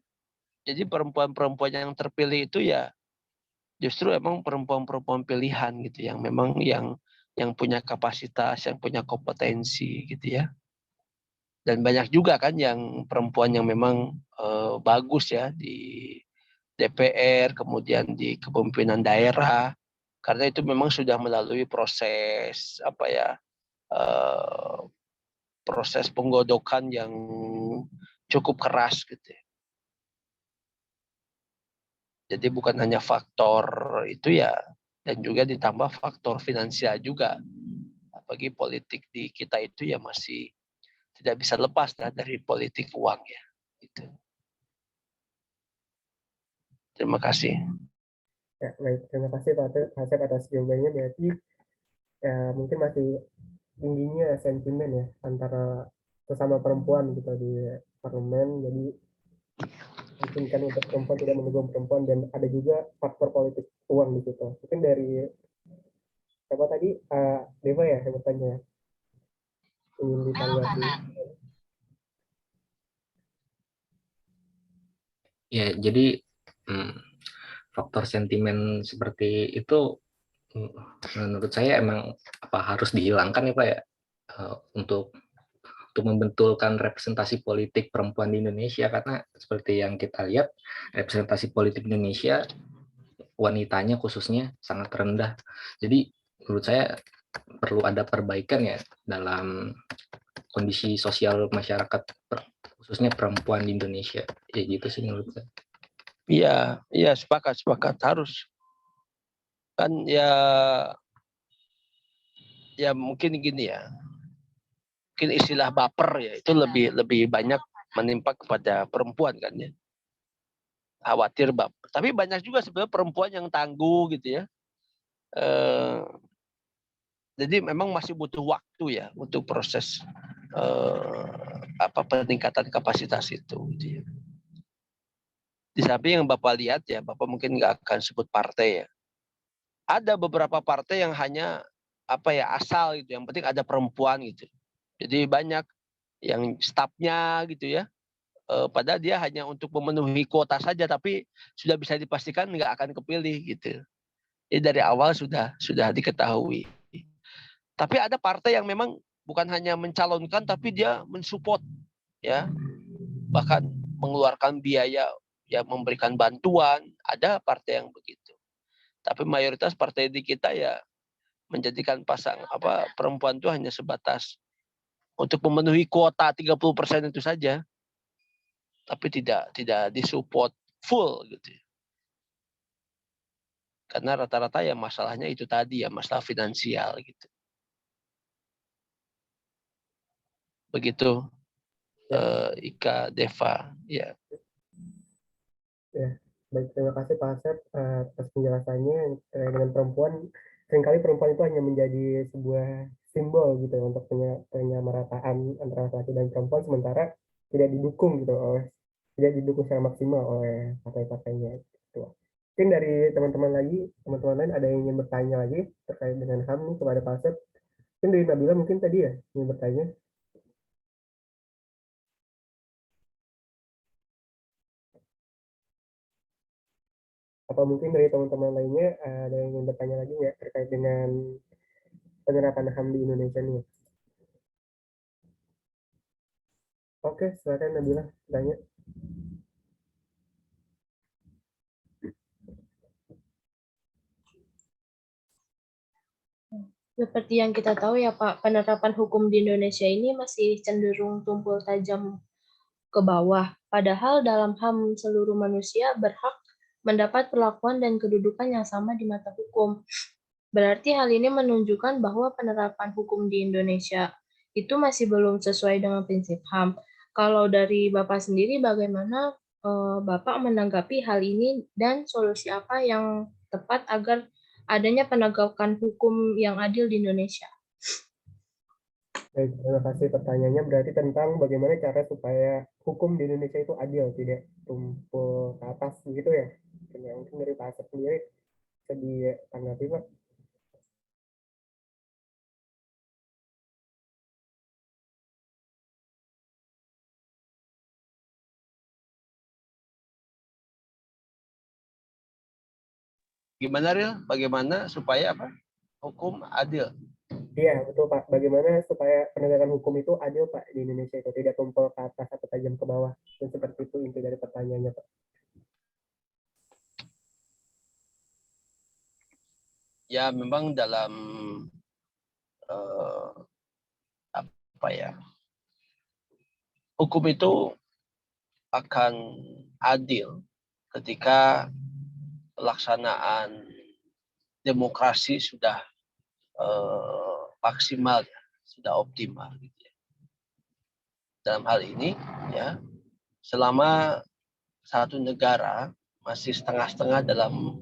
Jadi perempuan-perempuan yang terpilih itu ya justru emang perempuan-perempuan pilihan gitu yang memang yang punya kapasitas, yang punya kompetensi gitu ya. Dan banyak juga kan yang perempuan yang memang bagus ya di DPR, kemudian di kepemimpinan daerah, karena itu memang sudah melalui proses apa ya proses penggodokan yang cukup keras gitu ya. Jadi bukan hanya faktor itu ya, dan juga ditambah faktor finansial juga. Bagi politik di kita itu ya masih tidak bisa lepas dari politik uang ya. Gitu. Terima kasih. Ya, baik, terima kasih Pak Asep atas jawabannya. Berarti ya mungkin masih tingginya sentimen ya antara sesama perempuan gitu di parlemen. Jadi mungkin kan untuk perempuan tidak mendukung perempuan dan ada juga faktor politik uang di situ. Mungkin dari siapa tadi? Deva ya yang bertanya ingin ditanggapi. Ya, jadi faktor sentimen seperti itu menurut saya emang harus dihilangkan ya Pak ya, untuk membentulkan representasi politik perempuan di Indonesia, karena seperti yang kita lihat representasi politik Indonesia wanitanya khususnya sangat rendah. Jadi menurut saya perlu ada perbaikan ya dalam kondisi sosial masyarakat khususnya perempuan di Indonesia. Ya gitu sih menurut saya. Iya sepakat harus kan ya mungkin gini ya. Mungkin istilah baper ya itu lebih banyak menimpa kepada perempuan kan ya. Khawatir baper. Tapi banyak juga sebenarnya perempuan yang tangguh gitu ya. Jadi memang masih butuh waktu ya untuk proses peningkatan kapasitas itu. Gitu ya. Di samping yang Bapak lihat ya, Bapak mungkin nggak akan sebut partai ya. Ada beberapa partai yang hanya asal gitu, yang penting ada perempuan gitu. Jadi banyak yang stafnya gitu ya. Padahal dia hanya untuk memenuhi kuota saja, tapi sudah bisa dipastikan nggak akan kepilih gitu. Jadi dari awal sudah diketahui. Tapi ada partai yang memang bukan hanya mencalonkan, tapi dia mensupport ya, bahkan mengeluarkan biaya, ya memberikan bantuan, ada partai yang begitu. Tapi mayoritas partai di kita ya menjadikan perempuan itu hanya sebatas untuk memenuhi kuota 30% itu saja, tapi tidak disupport full gitu. Karena rata-rata ya masalahnya itu tadi ya, masalah finansial gitu. Begitu Ika, Deva, ya. Ya, baik, terima kasih Pak Asep atas penjelasannya terkait dengan perempuan. Seringkali perempuan itu hanya menjadi sebuah simbol gitu untuk penyamarataan antara laki-laki dan perempuan, sementara tidak didukung gitu tidak didukung secara maksimal oleh partai-partainya. Gitu. Mungkin dari teman-teman lain ada yang ingin bertanya lagi terkait dengan HAM nih kepada Pak Asep. Mungkin dari Nabila mungkin tadi ya ingin bertanya. Apa mungkin dari teman-teman lainnya ada yang ingin bertanya lagi nggak terkait dengan penerapan HAM di Indonesia nih? Oke, silakan Nabila tanya. Seperti yang kita tahu ya Pak, penerapan hukum di Indonesia ini masih cenderung tumpul tajam ke bawah. Padahal dalam HAM seluruh manusia berhak mendapat perlakuan dan kedudukan yang sama di mata hukum. Berarti hal ini menunjukkan bahwa penerapan hukum di Indonesia itu masih belum sesuai dengan prinsip HAM. Kalau dari Bapak sendiri bagaimana Bapak menanggapi hal ini dan solusi apa yang tepat agar adanya penegakan hukum yang adil di Indonesia? Baik, terima kasih pertanyaannya. Berarti tentang bagaimana cara supaya hukum di Indonesia itu adil, tidak tumpul ke atas gitu ya. Mungkin dari Pak Asep sendiri bisa ditanggapi Pak. Gimana Ril? Bagaimana supaya hukum adil? Iya, betul Pak. Bagaimana supaya penegakan hukum itu adil Pak di Indonesia itu tidak tumpul ke atas atau tajam ke bawah. Dan seperti itu inti dari pertanyaannya Pak. Ya memang dalam hukum itu akan adil ketika pelaksanaan demokrasi sudah maksimal, ya, sudah optimal. Gitu ya. Dalam hal ini, ya, selama satu negara masih setengah-setengah dalam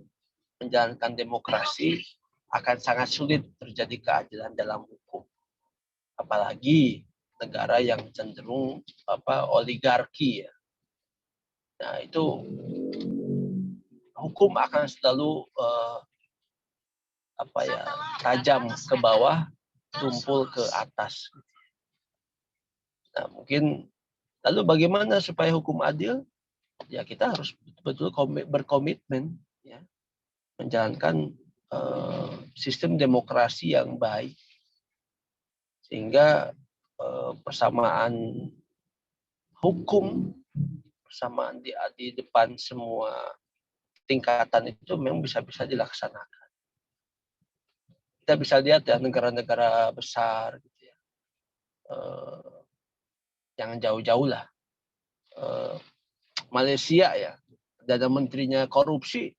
menjalankan demokrasi, akan sangat sulit terjadi keadilan dalam hukum. Apalagi negara yang cenderung oligarki, ya. Nah, itu hukum akan selalu tajam ke bawah, tumpul ke atas. Nah, mungkin lalu bagaimana supaya hukum adil? Ya kita harus betul-betul berkomitmen, ya, menjalankan sistem demokrasi yang baik, sehingga persamaan hukum, persamaan di depan semua tingkatan itu memang bisa dilaksanakan. Kita bisa lihat ya negara-negara besar gitu ya, jangan jauh-jauh lah, Malaysia ya, ada menterinya korupsi,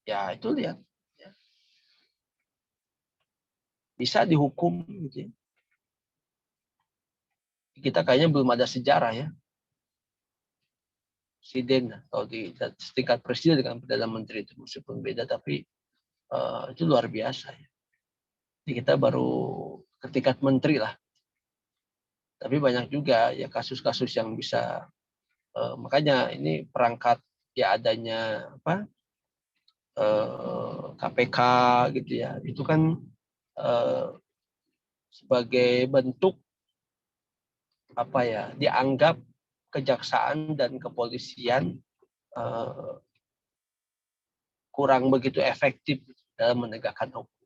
ya itu lihat ya. Bisa dihukum gitu ya. Kita kayaknya belum ada sejarah ya, presiden atau di tingkat presiden dengan perdana menteri itu meskipun beda, tapi itu luar biasa ya. Jadi kita baru ke tingkat menteri lah, tapi banyak juga ya kasus-kasus yang bisa makanya ini perangkat ya adanya KPK gitu ya, itu kan sebagai bentuk dianggap kejaksaan dan kepolisian kurang begitu efektif dalam menegakkan hukum,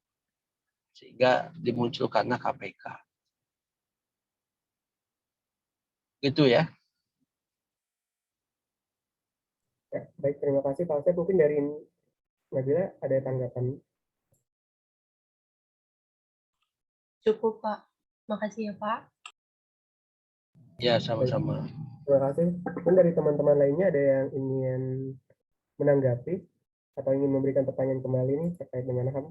sehingga dimunculkanlah KPK. Gitu ya. Ya, baik, terima kasih Pak Asep. Mungkin dari Nabila ada tanggapan? Cukup, Pak. Makasih ya, Pak. Ya, Baik, sama-sama. terima kasih. Mungkin dari teman-teman lainnya ada yang ingin menanggapi atau ingin memberikan pertanyaan kembali nih terkait dengan HAM?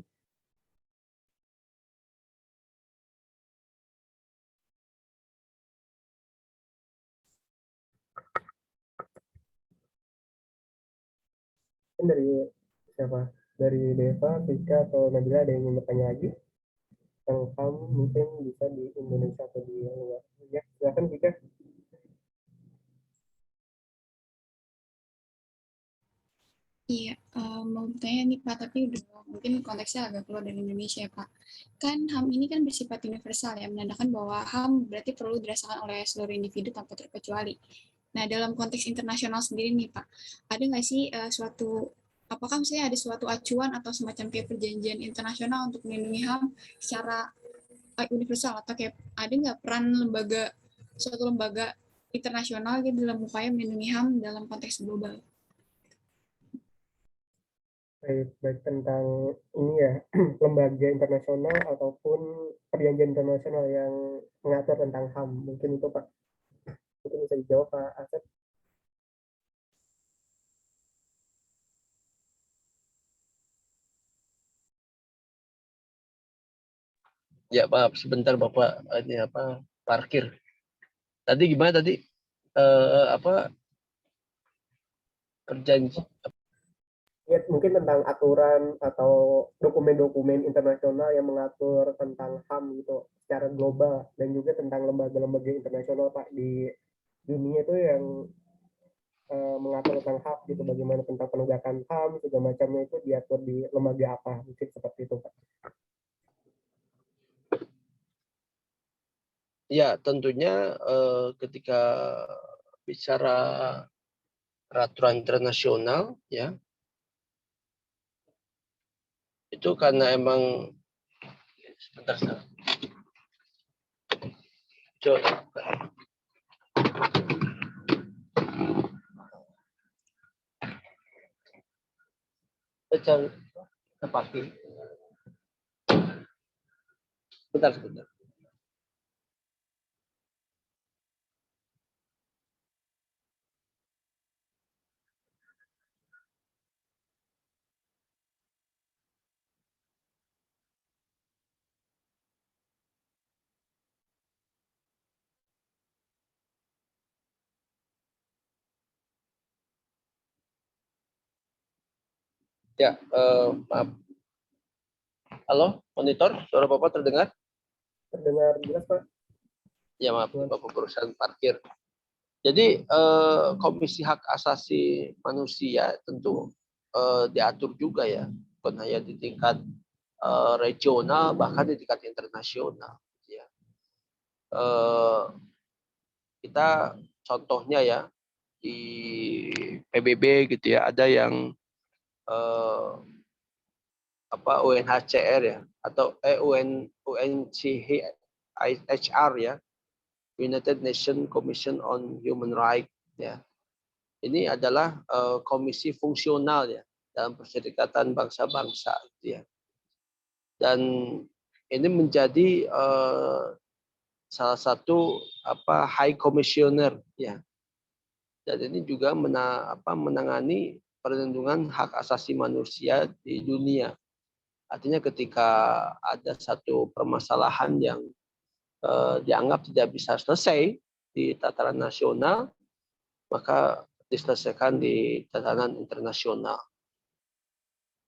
Mungkin dari siapa? Dari Deva, Vika, atau Nabila ada yang ingin bertanya lagi? Tentang HAM mungkin bisa di Indonesia atau di luar. Ya, silakan Vika. Iya, mau bertanya nih Pak, tapi udah mungkin konteksnya agak keluar dari Indonesia ya Pak. Kan HAM ini kan bersifat universal ya, menandakan bahwa HAM berarti perlu dirasakan oleh seluruh individu tanpa terkecuali. Nah, dalam konteks internasional sendiri nih Pak, ada nggak sih apakah misalnya ada suatu acuan atau semacam kayak perjanjian internasional untuk melindungi HAM secara universal, atau kayak ada nggak peran suatu lembaga internasional gitu dalam upaya melindungi HAM dalam konteks global? Baik, baik tentang ini ya, lembaga internasional ataupun perjanjian internasional yang mengatur tentang HAM. Mungkin itu Pak, mungkin bisa dijawab Pak Asep. Ya, maaf sebentar Bapak ini apa parkir. Tadi gimana tadi? Apa perjanji? Ya, mungkin tentang aturan atau dokumen-dokumen internasional yang mengatur tentang HAM gitu secara global, dan juga tentang lembaga-lembaga internasional Pak di dunia itu yang mengatur tentang HAM gitu, bagaimana tentang penegakan HAM segala macamnya itu diatur di lembaga apa, mungkin seperti itu Pak. Ya, tentunya ketika bicara peraturan internasional ya, itu karena emang sebentar. Coba. Kita pakai. Sebentar. Ya, maaf. Halo, monitor, suara Bapak terdengar? Terdengar jelas Pak? Ya, maaf, Bapak perusahaan parkir. Jadi Komisi Hak Asasi Manusia tentu diatur juga ya, bukan hanya di tingkat regional, bahkan di tingkat internasional. Ya. Kita contohnya ya di PBB gitu ya, ada yang UNHCR ya, atau UNCHR ya, United Nations Commission on Human Rights ya. Ini adalah komisi fungsional ya dalam Perserikatan Bangsa-Bangsa gitu ya. Dan ini menjadi salah satu High Commissioner ya. Dan ini juga menangani perlindungan hak asasi manusia di dunia. Artinya ketika ada satu permasalahan yang dianggap tidak bisa selesai di tataran nasional, maka diselesaikan di tataran internasional.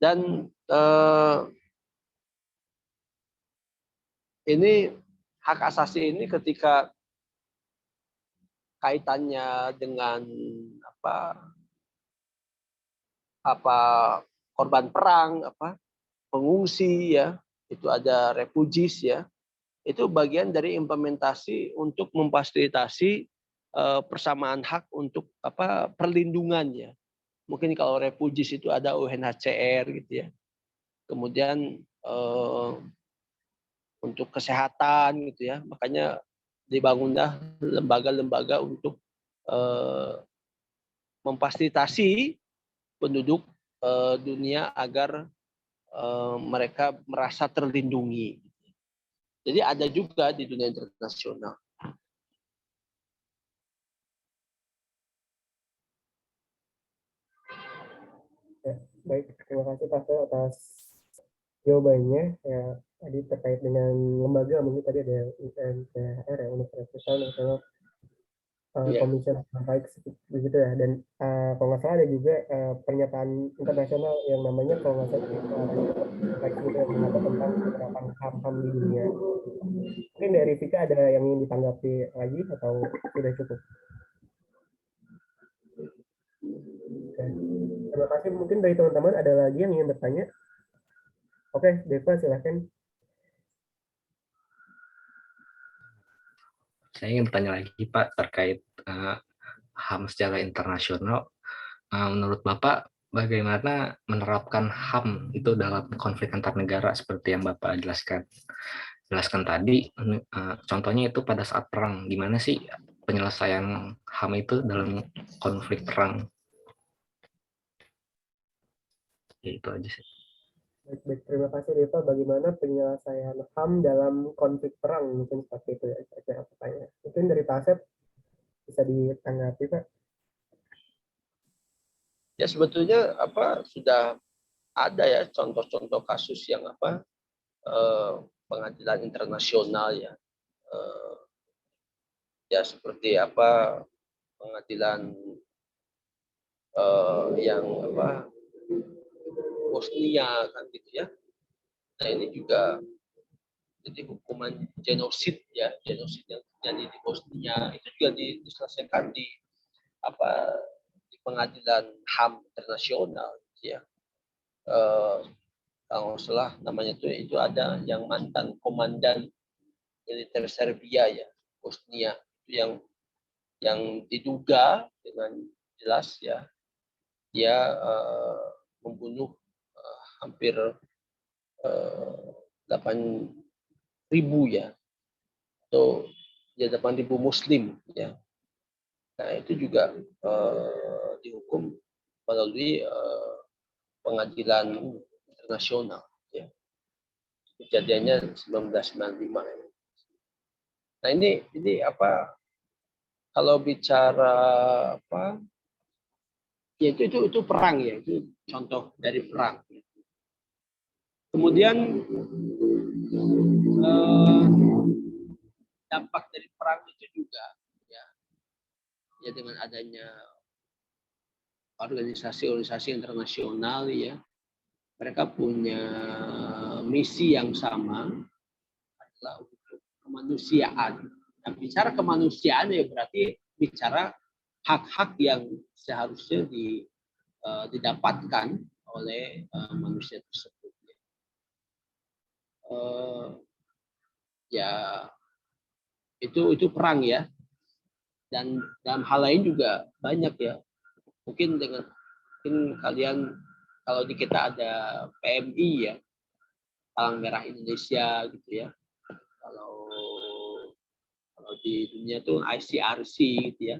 Dan ini hak asasi ini ketika kaitannya dengan korban perang, pengungsi ya, itu ada refugees ya, itu bagian dari implementasi untuk memfasilitasi persamaan hak untuk perlindungan ya. Mungkin kalau refugees itu ada UNHCR gitu ya. Kemudian untuk kesehatan gitu ya, makanya dibangunlah lembaga-lembaga untuk memfasilitasi penduduk dunia agar mereka merasa terlindungi. Jadi ada juga di dunia internasional. Ya, baik, terima kasih Pak Fel atas jawabannya. Ya, tadi terkait dengan lembaga, mungkin tadi ada UNCHR, ya, Universitas National Iya. Commission on Rights, begitu ya. Dan kalau nggak salah ada juga pernyataan internasional yang namanya, kalau nggak salah, Rights gitu, yang mengatur tentang penerapan HAM-HAM di dunia. Mungkin dari Vika ada yang ingin ditanggapi lagi atau sudah cukup? Oke. Terima kasih. Mungkin dari teman-teman ada lagi yang ingin bertanya? Oke, Deva silahkan. Saya ingin bertanya lagi Pak terkait HAM secara internasional. Menurut Bapak, bagaimana menerapkan HAM itu dalam konflik antar negara seperti yang Bapak jelaskan tadi? Contohnya itu pada saat perang, gimana sih penyelesaian HAM itu dalam konflik perang? Ya, itu aja sih. Baik, terima kasih Deva. Bagaimana penyelesaian HAM dalam konflik perang? Mungkin seperti itu ya, kira-kira pertanyaan. Mungkin dari Pak Asep bisa ditanggapi, Pak. Ya sebetulnya sudah ada ya contoh-contoh kasus yang pengadilan internasional ya. Ya seperti pengadilan yang Bosnia kan gitu ya. Nah ini juga jadi hukuman genosid ya, genosid yang terjadi di Bosnia itu juga diselesaikan di pengadilan HAM internasional ya. Kalau salah namanya itu ada yang mantan komandan militer Serbia ya, Bosnia itu yang diduga dengan jelas ya dia membunuh hampir 8.000 ya, atau ya 8.000 Muslim ya. Nah itu juga dihukum melalui pengadilan internasional ya. Kejadiannya 1995 ya. Nah ini kalau bicara ya itu perang ya, itu contoh dari perang. Kemudian dampak dari perang itu juga ya dengan adanya organisasi-organisasi internasional ya, mereka punya misi yang sama adalah untuk kemanusiaan. Nah, bicara kemanusiaan ya berarti bicara hak-hak yang seharusnya didapatkan oleh manusia tersebut. Ya itu perang ya, dan dalam hal lain juga banyak ya. Mungkin kalian kalau di kita ada PMI ya, Palang Merah Indonesia gitu ya. Kalau di dunia tuh ICRC gitu ya.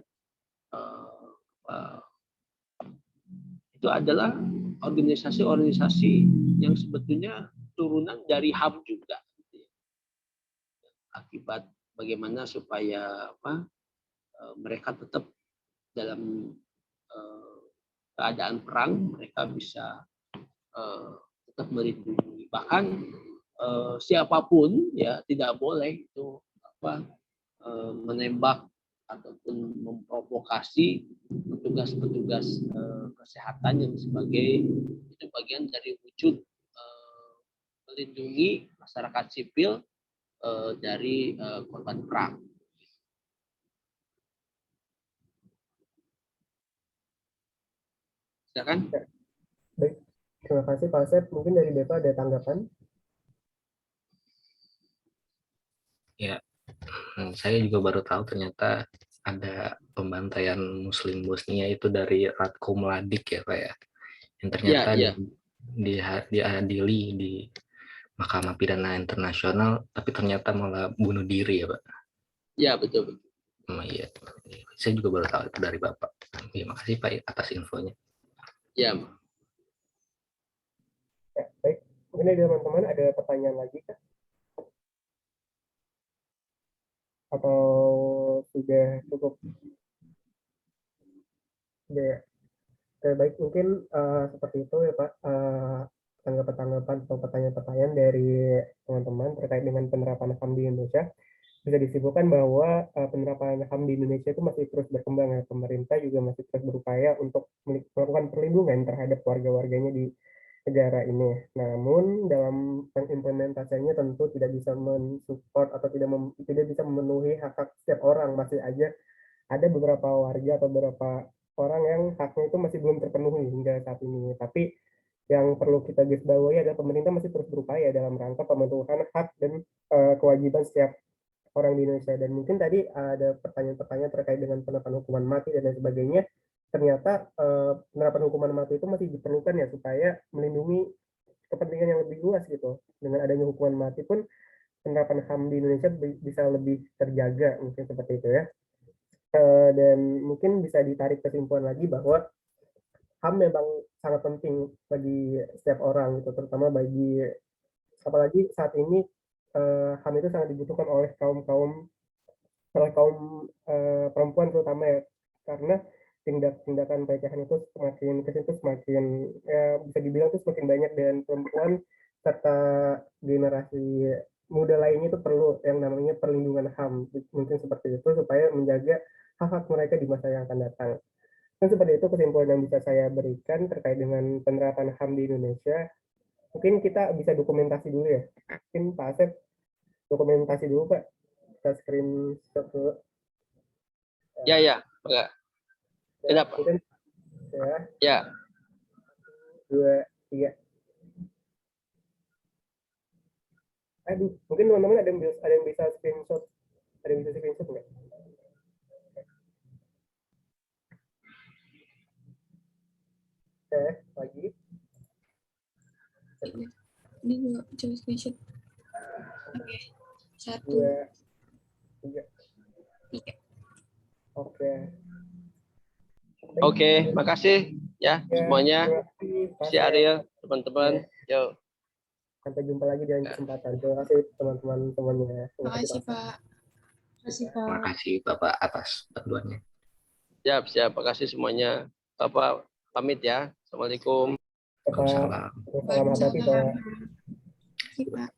Itu adalah organisasi-organisasi yang sebetulnya turunan dari HAM juga. Gitu ya. Akibat bagaimana supaya mereka tetap dalam keadaan perang, mereka bisa tetap melindungi. Bahkan siapapun ya tidak boleh itu menembak ataupun memprovokasi petugas-petugas kesehatan yang sebagai itu bagian dari wujud melindungi masyarakat sipil dari korban perang. Silakan. Baik, terima kasih Pak Asep. Mungkin dari Deva ada tanggapan? Ya, saya juga baru tahu ternyata ada pembantaian Muslim Bosnia itu dari Ratko Mladic ya Pak ya, yang ternyata diadili di Mahkamah Pidana Internasional, tapi ternyata malah bunuh diri ya Pak. Ya, betul. Iya, saya juga baru tahu itu dari Bapak. Terima kasih Pak atas infonya. Ya, Ya, baik. Mungkin dari teman-teman ada pertanyaan lagi kah? Atau sudah cukup? Sudah ya? Oke, baik. Mungkin seperti itu ya Pak. Tanggapan-tanggapan atau pertanyaan-pertanyaan dari teman-teman terkait dengan penerapan HAM di Indonesia. Bisa disimpulkan bahwa penerapan HAM di Indonesia itu masih terus berkembang ya. Pemerintah juga masih terus berupaya untuk melakukan perlindungan terhadap warga-warganya di negara ini. Namun dalam pengimplementasinya tentu tidak bisa mensupport atau tidak bisa memenuhi hak-hak setiap orang. Masih aja ada beberapa warga atau beberapa orang yang haknya itu masih belum terpenuhi hingga saat ini. Tapi yang perlu kita garis bawahi adalah pemerintah masih terus berupaya dalam rangka pemenuhan hak dan kewajiban setiap orang di Indonesia. Dan mungkin tadi ada pertanyaan-pertanyaan terkait dengan penerapan hukuman mati dan lain sebagainya. Ternyata penerapan hukuman mati itu masih diperlukan ya supaya melindungi kepentingan yang lebih luas gitu. Dengan adanya hukuman mati pun penerapan HAM di Indonesia bisa lebih terjaga, mungkin seperti itu ya. Dan mungkin bisa ditarik kesimpulan lagi bahwa HAM memang sangat penting bagi setiap orang gitu, terutama bagi apalagi saat ini HAM itu sangat dibutuhkan oleh kaum perempuan terutama ya, karena tindakan pelecehan itu semakin kesini itu semakin ya, bisa dibilang itu semakin banyak, dan perempuan serta generasi muda lainnya itu perlu yang namanya perlindungan HAM, mungkin seperti itu supaya menjaga hak-hak mereka di masa yang akan datang. Dan seperti itu kesimpulan yang bisa saya berikan terkait dengan penerapan HAM di Indonesia. Mungkin kita bisa dokumentasi dulu ya. Mungkin Pak Asep dokumentasi dulu Pak. Kita screenshot dulu. ya, Pak. Kenapa? Mungkin ya, Ya, 2, 3. Aduh, mungkin teman-teman ada yang bisa screenshot, nggak? Oke, lagi. Ini gue coba screenshot. Oke. 1, 2, 3. 3. Oke. oke, makasih ya semuanya. Terima kasih Pak Si Asep. Ariel, teman-teman. Yo. Sampai jumpa lagi di lain kesempatan. Terima kasih teman-teman semuanya. Terima kasih Pak. Terima kasih, Terima Pak. kasih Bapak atas bantuannya. Siap, makasih semuanya. Bapak pamit ya. Assalamualaikum. Pak. Waalaikumsalam. Salam hati Pak. Terima kasih Pak.